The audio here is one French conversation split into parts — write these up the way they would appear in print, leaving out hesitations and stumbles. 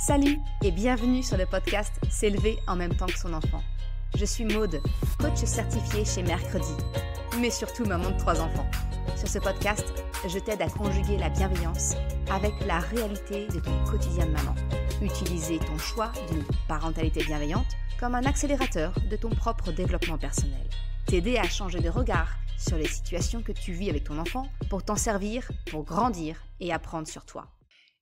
Salut et bienvenue sur le podcast S'élever en même temps que son enfant. Je suis Maude, coach certifiée chez Mercredi, mais surtout maman de 3 enfants. Sur ce podcast, je t'aide à conjuguer la bienveillance avec la réalité de ton quotidien de maman. Utiliser ton choix d'une parentalité bienveillante comme un accélérateur de ton propre développement personnel. T'aider à changer de regard sur les situations que tu vis avec ton enfant pour t'en servir, pour grandir et apprendre sur toi.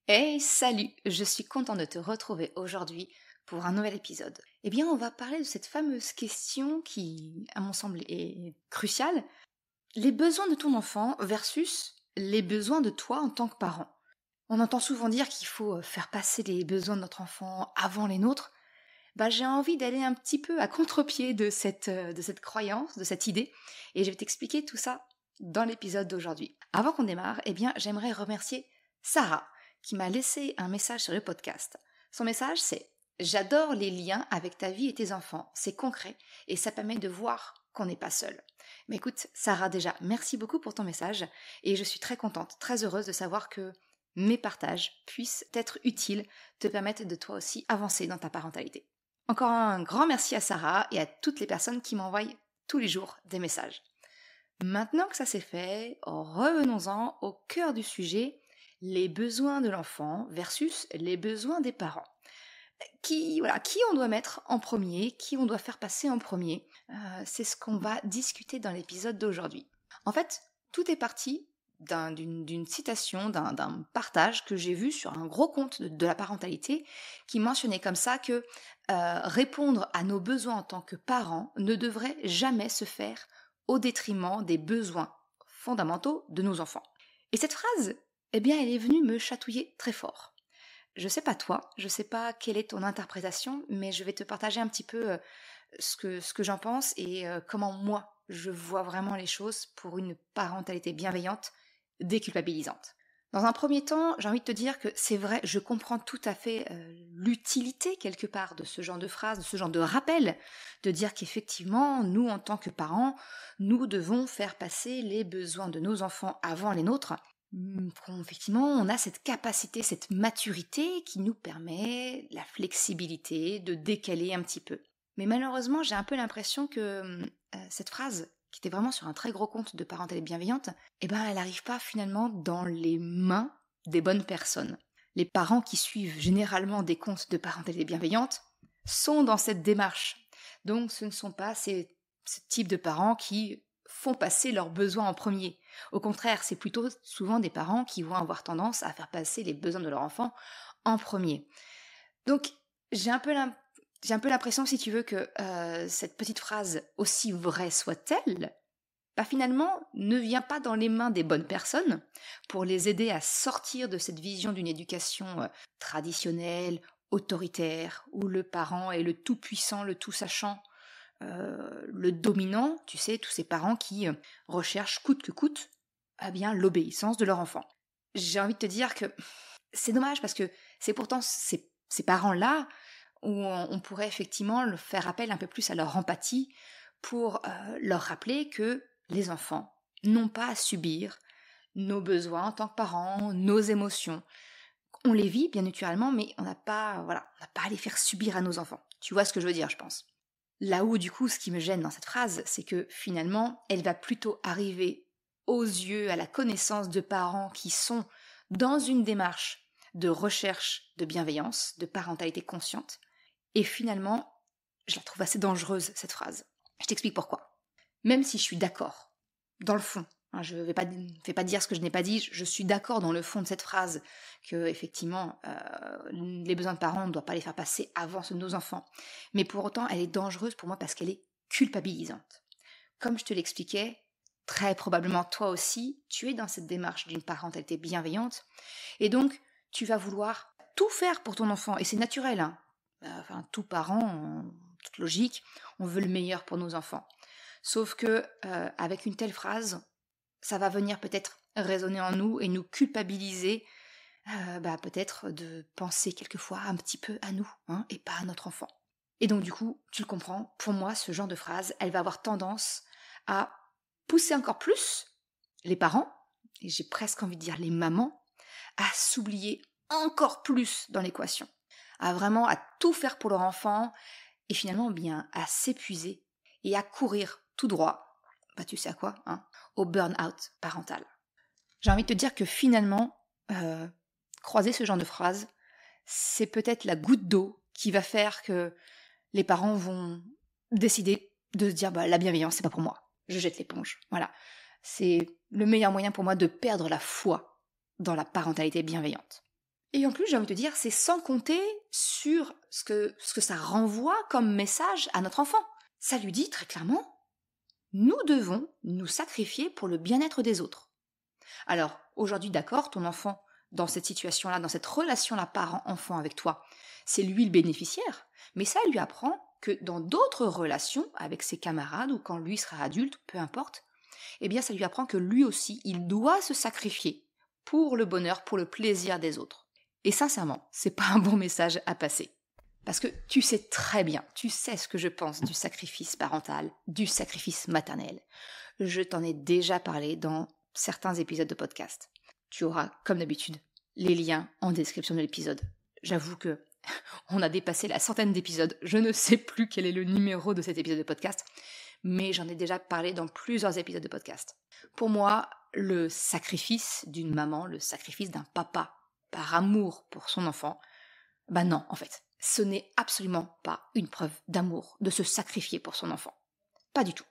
Hey, salut! Je suis contente de te retrouver aujourd'hui pour un nouvel épisode. Eh bien, on va parler de cette fameuse question qui, à mon sens, est cruciale. Les besoins de ton enfant versus les besoins de toi en tant que parent. On entend souvent dire qu'il faut faire passer les besoins de notre enfant avant les nôtres. J'ai envie d'aller un petit peu à contre-pied de cette croyance, de cette idée, et je vais t'expliquer tout ça dans l'épisode d'aujourd'hui. Avant qu'on démarre, eh bien, j'aimerais remercier Sarah, qui m'a laissé un message sur le podcast. Son message, c'est « J'adore les liens avec ta vie et tes enfants, c'est concret et ça permet de voir qu'on n'est pas seul. » Mais écoute, Sarah, déjà, merci beaucoup pour ton message et je suis très contente, très heureuse de savoir que mes partages puissent être utiles, te permettre de toi aussi avancer dans ta parentalité. Encore un grand merci à Sarah et à toutes les personnes qui m'envoient tous les jours des messages. Maintenant que ça c'est fait, revenons-en au cœur du sujet, les besoins de l'enfant versus les besoins des parents. Qui on doit mettre en premier, qui on doit faire passer en premier, c'est ce qu'on va discuter dans l'épisode d'aujourd'hui. En fait, tout est parti d'une citation, d'un partage que j'ai vu sur un gros compte de la parentalité qui mentionnait comme ça que répondre à nos besoins en tant que parents ne devrait jamais se faire au détriment des besoins fondamentaux de nos enfants. Et cette phrase, eh bien, elle est venue me chatouiller très fort. Je sais pas toi, je sais pas quelle est ton interprétation, mais je vais te partager un petit peu ce que j'en pense et comment moi je vois vraiment les choses pour une parentalité bienveillante, déculpabilisante. Dans un premier temps, j'ai envie de te dire que c'est vrai, je comprends tout à fait l'utilité quelque part de ce genre de phrase, de ce genre de rappel, de dire qu'effectivement, nous en tant que parents, nous devons faire passer les besoins de nos enfants avant les nôtres. Effectivement, on a cette capacité, cette maturité qui nous permet la flexibilité de décaler un petit peu. Mais malheureusement, j'ai un peu l'impression que cette phrase, qui était vraiment sur un très gros compte de parentalité bienveillante, elle n'arrive pas finalement dans les mains des bonnes personnes. Les parents qui suivent généralement des comptes de parentalité bienveillante sont dans cette démarche. Donc ce ne sont pas ce type de parents qui font passer leurs besoins en premier. Au contraire, c'est plutôt souvent des parents qui vont avoir tendance à faire passer les besoins de leur enfant en premier. Donc, j'ai un peu l'impression, si tu veux, que cette petite phrase, aussi vraie soit-elle, finalement, ne vient pas dans les mains des bonnes personnes pour les aider à sortir de cette vision d'une éducation traditionnelle, autoritaire, où le parent est le tout-puissant, le tout-sachant, le dominant, tu sais, tous ces parents qui recherchent coûte que coûte l'obéissance de leur enfant. J'ai envie de te dire que c'est dommage parce que c'est pourtant ces parents-là où on pourrait effectivement faire appel un peu plus à leur empathie pour leur rappeler que les enfants n'ont pas à subir nos besoins en tant que parents, nos émotions. On les vit bien naturellement, mais on n'a pas à les faire subir à nos enfants. Tu vois ce que je veux dire, je pense. Là où, du coup, ce qui me gêne dans cette phrase, c'est que finalement, elle va plutôt arriver aux yeux, à la connaissance de parents qui sont dans une démarche de recherche de bienveillance, de parentalité consciente. Et finalement, je la trouve assez dangereuse, cette phrase. Je t'explique pourquoi. Même si je suis d'accord, dans le fond, je ne vais pas dire ce que je n'ai pas dit, je suis d'accord dans le fond de cette phrase que, effectivement, les besoins de parents, on ne doit pas les faire passer avant ceux de nos enfants. Mais pour autant, elle est dangereuse pour moi parce qu'elle est culpabilisante. Comme je te l'expliquais, très probablement toi aussi, tu es dans cette démarche d'une parentalité bienveillante et donc tu vas vouloir tout faire pour ton enfant et c'est naturel, hein. Tout parent, en toute logique, on veut le meilleur pour nos enfants. Sauf que avec une telle phrase, ça va venir peut-être résonner en nous et nous culpabiliser, peut-être de penser quelquefois un petit peu à nous, et pas à notre enfant. Et donc du coup, tu le comprends, pour moi, ce genre de phrase, elle va avoir tendance à pousser encore plus les parents, et j'ai presque envie de dire les mamans, à s'oublier encore plus dans l'équation, à tout faire pour leur enfant, et finalement bien à s'épuiser et à courir tout droit, tu sais à quoi, au burn-out parental. J'ai envie de te dire que finalement, croiser ce genre de phrase, c'est peut-être la goutte d'eau qui va faire que les parents vont décider de se dire la bienveillance, c'est pas pour moi, je jette l'éponge. Voilà. C'est le meilleur moyen pour moi de perdre la foi dans la parentalité bienveillante. Et en plus, j'ai envie de te dire, c'est sans compter sur ce que ça renvoie comme message à notre enfant. Ça lui dit très clairement, nous devons nous sacrifier pour le bien-être des autres. Alors, aujourd'hui, d'accord, ton enfant, dans cette situation-là, dans cette relation-là parent-enfant avec toi, c'est lui le bénéficiaire, mais ça lui apprend que dans d'autres relations, avec ses camarades ou quand lui sera adulte, peu importe, ça lui apprend que lui aussi, il doit se sacrifier pour le bonheur, pour le plaisir des autres. Et sincèrement, c'est pas un bon message à passer. Parce que tu sais très bien, tu sais ce que je pense du sacrifice parental, du sacrifice maternel. Je t'en ai déjà parlé dans certains épisodes de podcast. Tu auras, comme d'habitude, les liens en description de l'épisode. J'avoue que on a dépassé la 100aine d'épisodes. Je ne sais plus quel est le numéro de cet épisode de podcast, mais j'en ai déjà parlé dans plusieurs épisodes de podcast. Pour moi, le sacrifice d'une maman, le sacrifice d'un papa, par amour pour son enfant, non, en fait, ce n'est absolument pas une preuve d'amour de se sacrifier pour son enfant. Pas du tout.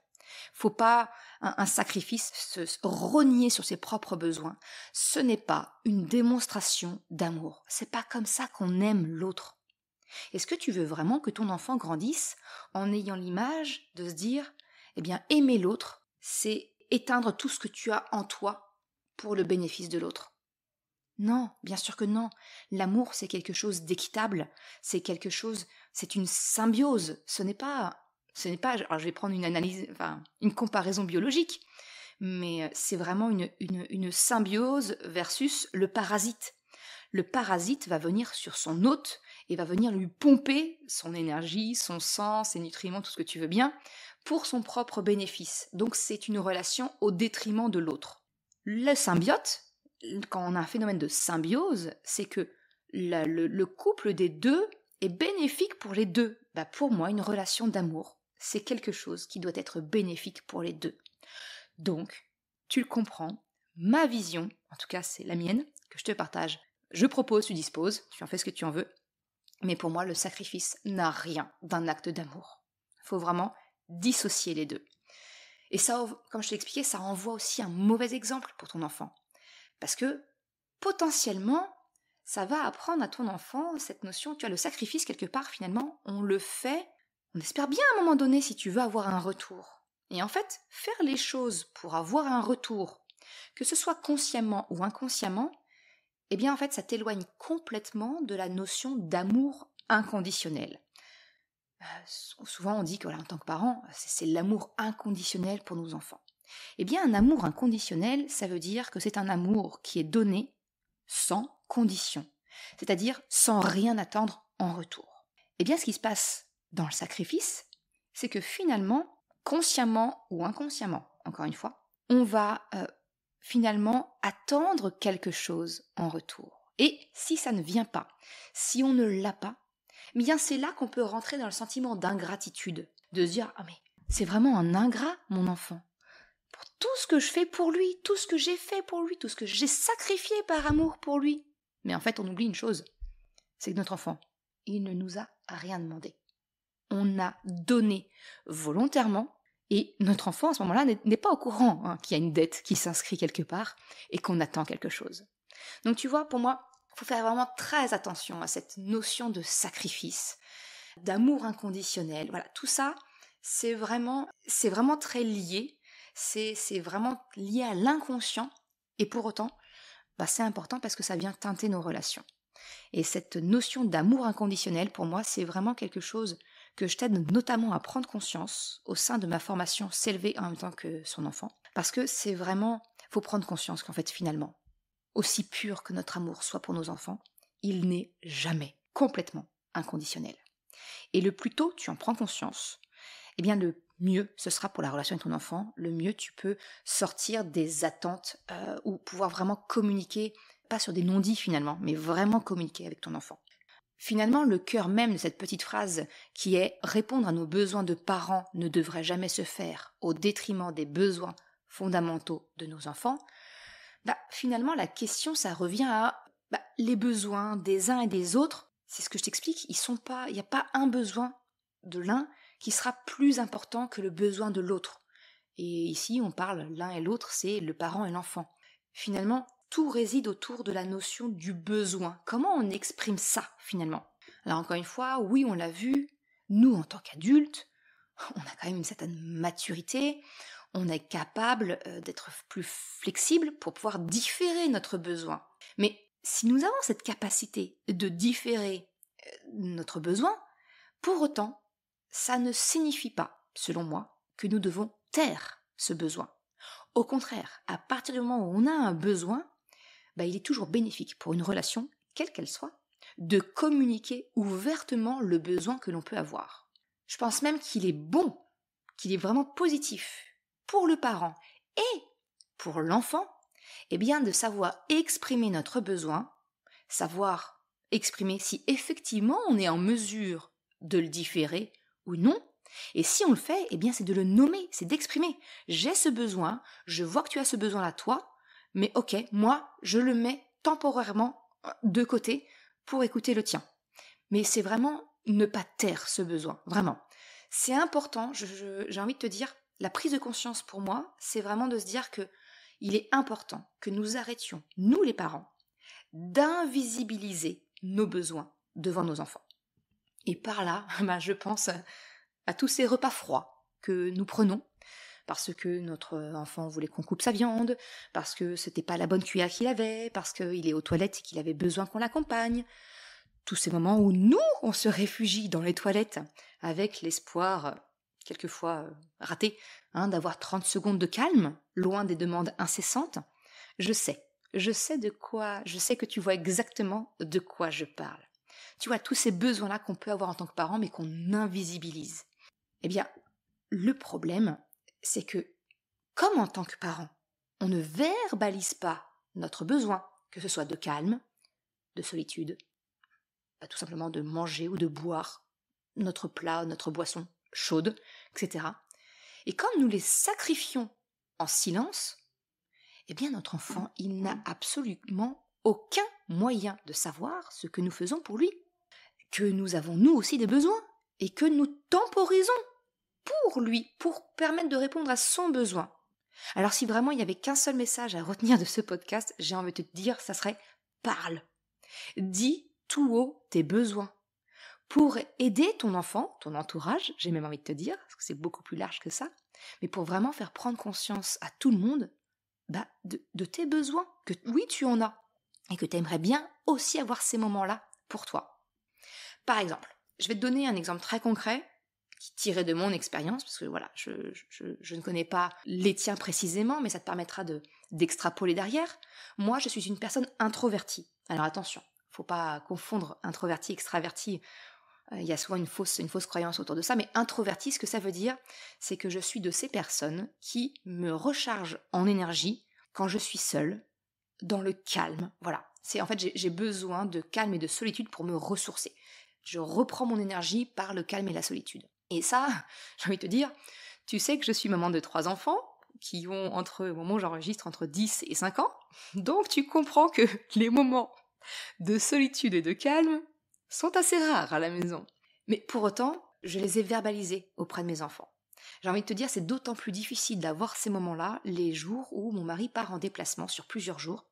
Faut pas un sacrifice se renier sur ses propres besoins. Ce n'est pas une démonstration d'amour. C'est pas comme ça qu'on aime l'autre. Est-ce que tu veux vraiment que ton enfant grandisse en ayant l'image de se dire, aimer l'autre, c'est éteindre tout ce que tu as en toi pour le bénéfice de l'autre? Non, bien sûr que non. L'amour, c'est quelque chose d'équitable. C'est quelque chose, c'est une symbiose. Ce n'est pas, alors je vais prendre une comparaison biologique, mais c'est vraiment une symbiose versus le parasite. Le parasite va venir sur son hôte et va venir lui pomper son énergie, son sang, ses nutriments, tout ce que tu veux bien, pour son propre bénéfice. Donc c'est une relation au détriment de l'autre. Le symbiote, quand on a un phénomène de symbiose, c'est que le couple des deux est bénéfique pour les deux. Pour moi, une relation d'amour, c'est quelque chose qui doit être bénéfique pour les deux. Donc, tu le comprends, ma vision, en tout cas c'est la mienne, que je te partage, je propose, tu disposes, tu en fais ce que tu en veux, mais pour moi, le sacrifice n'a rien d'un acte d'amour. Il faut vraiment dissocier les deux. Et ça, comme je t'ai expliqué, ça renvoie aussi un mauvais exemple pour ton enfant. Parce que, potentiellement, ça va apprendre à ton enfant cette notion, tu as le sacrifice quelque part, finalement, on le fait, on espère bien à un moment donné si tu veux avoir un retour. Et en fait, faire les choses pour avoir un retour, que ce soit consciemment ou inconsciemment, en fait, ça t'éloigne complètement de la notion d'amour inconditionnel. Souvent, on dit que en tant que parent, c'est l'amour inconditionnel pour nos enfants. Un amour inconditionnel, ça veut dire que c'est un amour qui est donné sans condition, c'est-à-dire sans rien attendre en retour. Ce qui se passe dans le sacrifice, c'est que finalement, consciemment ou inconsciemment, encore une fois, on va finalement attendre quelque chose en retour. Et si ça ne vient pas, si on ne l'a pas, c'est là qu'on peut rentrer dans le sentiment d'ingratitude, de se dire « Ah mais c'est vraiment un ingrat, mon enfant !» Pour tout ce que je fais pour lui, tout ce que j'ai fait pour lui, tout ce que j'ai sacrifié par amour pour lui. Mais en fait, on oublie une chose, c'est que notre enfant, il ne nous a rien demandé. On a donné volontairement, et notre enfant, à ce moment-là, n'est pas au courant qu'il y a une dette qui s'inscrit quelque part et qu'on attend quelque chose. Donc tu vois, pour moi, il faut faire vraiment très attention à cette notion de sacrifice, d'amour inconditionnel. Voilà, tout ça, c'est vraiment très lié. C'est vraiment lié à l'inconscient, et pour autant, c'est important parce que ça vient teinter nos relations. Et cette notion d'amour inconditionnel, pour moi, c'est vraiment quelque chose que je t'aide notamment à prendre conscience au sein de ma formation S'élever en même temps que son enfant. Parce que c'est vraiment, faut prendre conscience qu'en fait, finalement, aussi pur que notre amour soit pour nos enfants, il n'est jamais complètement inconditionnel. Et le plus tôt tu en prends conscience, le mieux ce sera pour la relation avec ton enfant, le mieux tu peux sortir des attentes ou pouvoir vraiment communiquer, pas sur des non-dits finalement, mais vraiment communiquer avec ton enfant. Finalement, le cœur même de cette petite phrase qui est « répondre à nos besoins de parents ne devrait jamais se faire au détriment des besoins fondamentaux de nos enfants », finalement la question ça revient à les besoins des uns et des autres. C'est ce que je t'explique, il n'y a pas un besoin de l'un qui sera plus important que le besoin de l'autre. Et ici on parle l'un et l'autre, c'est le parent et l'enfant. Finalement, tout réside autour de la notion du besoin. Comment on exprime ça, finalement? Alors encore une fois, oui, on l'a vu, nous, en tant qu'adultes, on a quand même une certaine maturité, on est capable d'être plus flexible pour pouvoir différer notre besoin. Mais si nous avons cette capacité de différer notre besoin, pour autant, ça ne signifie pas, selon moi, que nous devons taire ce besoin. Au contraire, à partir du moment où on a un besoin, il est toujours bénéfique pour une relation, quelle qu'elle soit, de communiquer ouvertement le besoin que l'on peut avoir. Je pense même qu'il est bon, qu'il est vraiment positif pour le parent et pour l'enfant, de savoir exprimer notre besoin, savoir exprimer si effectivement on est en mesure de le différer ou non. Et si on le fait, c'est de le nommer, c'est d'exprimer. J'ai ce besoin, je vois que tu as ce besoin-là toi, mais ok, moi, je le mets temporairement de côté pour écouter le tien. Mais c'est vraiment ne pas taire ce besoin, vraiment. C'est important, j'ai envie de te dire, la prise de conscience pour moi, c'est vraiment de se dire que il est important que nous arrêtions, nous les parents, d'invisibiliser nos besoins devant nos enfants. Et par là, je pense à tous ces repas froids que nous prenons, parce que notre enfant voulait qu'on coupe sa viande, parce que c'était pas la bonne cuillère qu'il avait, parce qu'il est aux toilettes et qu'il avait besoin qu'on l'accompagne. Tous ces moments où nous, on se réfugie dans les toilettes avec l'espoir, quelquefois raté, d'avoir 30 secondes de calme, loin des demandes incessantes. Je sais que tu vois exactement de quoi je parle. Tu vois, tous ces besoins-là qu'on peut avoir en tant que parent, mais qu'on invisibilise. Le problème, c'est que, comme en tant que parent, on ne verbalise pas notre besoin, que ce soit de calme, de solitude, tout simplement de manger ou de boire notre plat, notre boisson chaude, etc. Et comme nous les sacrifions en silence, notre enfant, il n'a absolument aucun moyen de savoir ce que nous faisons pour lui, que nous avons nous aussi des besoins, et que nous temporisons pour lui, pour permettre de répondre à son besoin. Alors si vraiment il n'y avait qu'un seul message à retenir de ce podcast, j'ai envie de te dire, ça serait « parle ». Dis tout haut tes besoins. Pour aider ton enfant, ton entourage, j'ai même envie de te dire, parce que c'est beaucoup plus large que ça, mais pour vraiment faire prendre conscience à tout le monde de tes besoins, que oui tu en as, et que tu aimerais bien aussi avoir ces moments-là pour toi. Par exemple, je vais te donner un exemple très concret, qui tirait de mon expérience, parce que voilà, je ne connais pas les tiens précisément, mais ça te permettra d'extrapoler derrière. Moi, je suis une personne introvertie. Alors attention, faut pas confondre introverti, extraverti. Il y a souvent une fausse croyance autour de ça, mais introverti, ce que ça veut dire, c'est que je suis de ces personnes qui me rechargent en énergie quand je suis seule, dans le calme. Voilà, j'ai besoin de calme et de solitude pour me ressourcer. Je reprends mon énergie par le calme et la solitude. Et ça, j'ai envie de te dire, tu sais que je suis maman de 3 enfants, qui ont au moment où j'enregistre, entre 10 et 5 ans. Donc tu comprends que les moments de solitude et de calme sont assez rares à la maison. Mais pour autant, je les ai verbalisés auprès de mes enfants. J'ai envie de te dire, c'est d'autant plus difficile d'avoir ces moments-là les jours où mon mari part en déplacement sur plusieurs jours,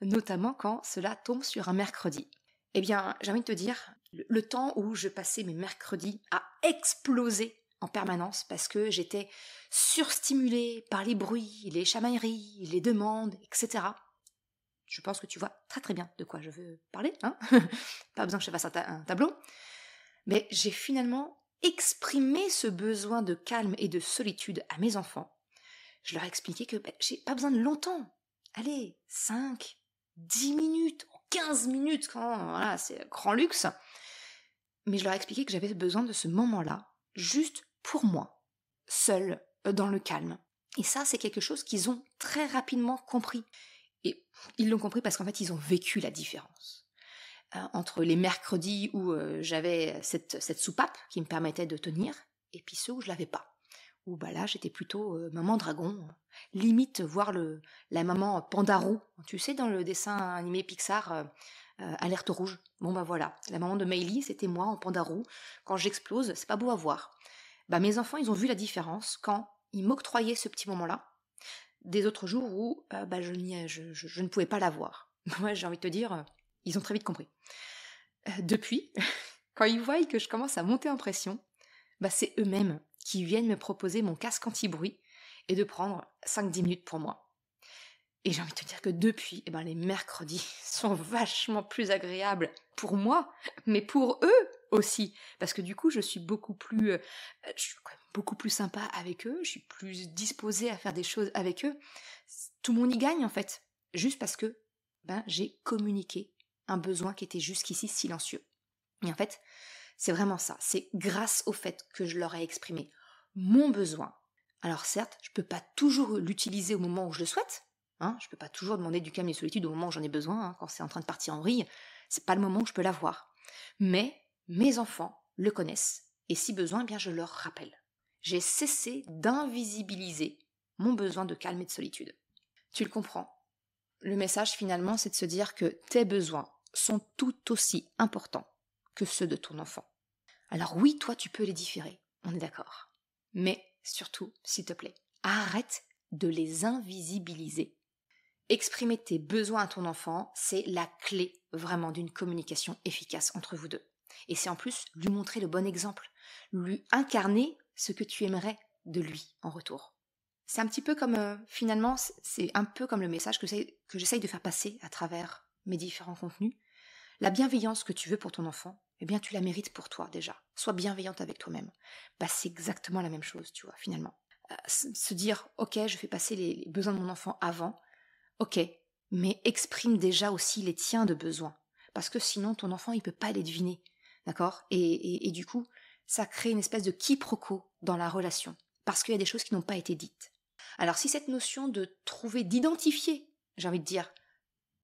notamment quand cela tombe sur un mercredi. J'ai envie de te dire, le temps où je passais mes mercredis à exploser en permanence parce que j'étais surstimulée par les bruits, les chamailleries, les demandes, etc. Je pense que tu vois très très bien de quoi je veux parler, hein. Pas besoin que je fasse un tableau. Mais j'ai finalement exprimé ce besoin de calme et de solitude à mes enfants. Je leur ai expliqué que j'ai pas besoin de longtemps. Allez, 5, 10 minutes, 15 minutes, voilà, c'est grand luxe. Mais je leur ai expliqué que j'avais besoin de ce moment-là, juste pour moi, seule, dans le calme. Et ça, c'est quelque chose qu'ils ont très rapidement compris. Et ils l'ont compris parce qu'en fait, ils ont vécu la différence. entre les mercredis où j'avais cette soupape qui me permettait de tenir, et puis ceux où je l'avais pas. Où là, j'étais plutôt maman dragon, limite voir la maman panda roux, tu sais, dans le dessin animé Pixar, Alerte rouge. Bon voilà, la maman de Meili, c'était moi en panda roux. Quand j'explose, c'est pas beau à voir. Mes enfants, ils ont vu la différence quand ils m'octroyaient ce petit moment-là, des autres jours où je ne pouvais pas l'avoir. Moi, j'ai envie de te dire, ils ont très vite compris. Depuis, quand ils voient que je commence à monter en pression, c'est eux-mêmes qui viennent me proposer mon casque anti-bruit et de prendre 5-10 minutes pour moi. Et j'ai envie de te dire que depuis, les mercredis sont vachement plus agréables pour moi, mais pour eux aussi. Parce que du coup, je suis beaucoup plus sympa avec eux, je suis plus disposée à faire des choses avec eux. Tout le monde y gagne en fait, juste parce que j'ai communiqué un besoin qui était jusqu'ici silencieux. Et en fait, c'est vraiment ça, c'est grâce au fait que je leur ai exprimé mon besoin. Alors certes, je ne peux pas toujours l'utiliser au moment où je le souhaite, je ne peux pas toujours demander du calme et de solitude au moment où j'en ai besoin, quand c'est en train de partir en vrille, c'est pas le moment où je peux l'avoir. Mais mes enfants le connaissent, et si besoin, je leur rappelle. J'ai cessé d'invisibiliser mon besoin de calme et de solitude. Tu le comprends. Le message finalement, c'est de se dire que tes besoins sont tout aussi importants que ceux de ton enfant. Alors oui, toi tu peux les différer, on est d'accord. Mais surtout, s'il te plaît, arrête de les invisibiliser. Exprimer tes besoins à ton enfant, c'est la clé vraiment d'une communication efficace entre vous deux. Et c'est en plus lui montrer le bon exemple, lui incarner ce que tu aimerais de lui en retour. C'est un petit peu comme, finalement, c'est un peu comme le message que j'essaye de faire passer à travers mes différents contenus. La bienveillance que tu veux pour ton enfant, tu la mérites pour toi déjà. Sois bienveillante avec toi-même. C'est exactement la même chose, tu vois, finalement. Se dire, ok, je fais passer les besoins de mon enfant avant, ok, mais exprime déjà aussi les tiens de besoins. Parce que sinon, ton enfant, il peut pas les deviner, d'accord ? Et du coup, ça crée une espèce de quiproquo dans la relation. Parce qu'il y a des choses qui n'ont pas été dites. Alors si cette notion d'identifier, j'ai envie de dire,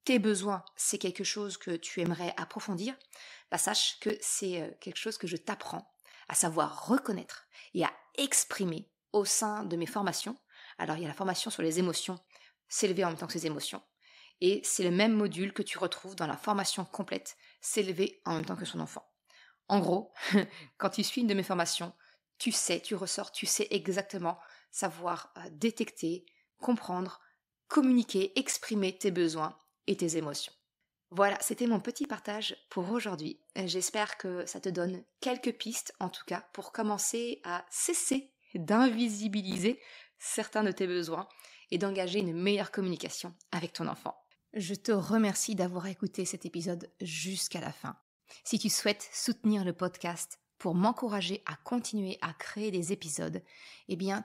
tes besoins, c'est quelque chose que tu aimerais approfondir, sache que c'est quelque chose que je t'apprends à savoir reconnaître et à exprimer au sein de mes formations. Alors il y a la formation sur les émotions, s'élever en même temps que ses émotions, et c'est le même module que tu retrouves dans la formation complète, s'élever en même temps que son enfant. En gros, quand tu suis une de mes formations, tu sais exactement savoir détecter, comprendre, communiquer, exprimer tes besoins et tes émotions. Voilà, c'était mon petit partage pour aujourd'hui. J'espère que ça te donne quelques pistes, en tout cas, pour commencer à cesser d'invisibiliser certains de tes besoins et d'engager une meilleure communication avec ton enfant. Je te remercie d'avoir écouté cet épisode jusqu'à la fin. Si tu souhaites soutenir le podcast pour m'encourager à continuer à créer des épisodes,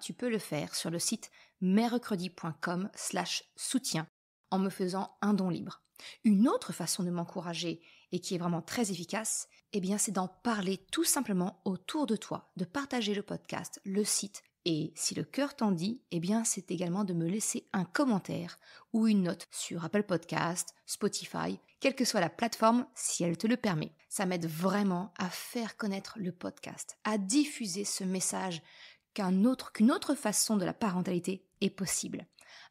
tu peux le faire sur le site mercredi.com/soutien en me faisant un don libre. Une autre façon de m'encourager et qui est vraiment très efficace, c'est d'en parler tout simplement autour de toi, de partager le podcast, le site, et si le cœur t'en dit, c'est également de me laisser un commentaire ou une note sur Apple Podcast, Spotify, quelle que soit la plateforme si elle te le permet. Ça m'aide vraiment à faire connaître le podcast, à diffuser ce message qu'une autre façon de la parentalité est possible.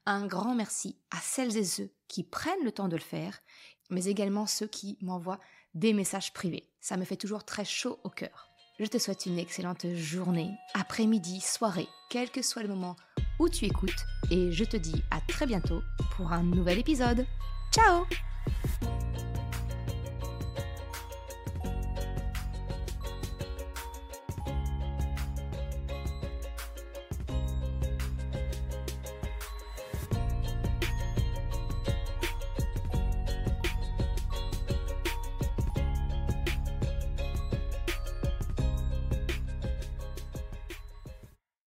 Un grand merci à celles et ceux qui prennent le temps de le faire, mais également ceux qui m'envoient des messages privés. Ça me fait toujours très chaud au cœur. Je te souhaite une excellente journée, après-midi, soirée, quel que soit le moment où tu écoutes, et je te dis à très bientôt pour un nouvel épisode. Ciao!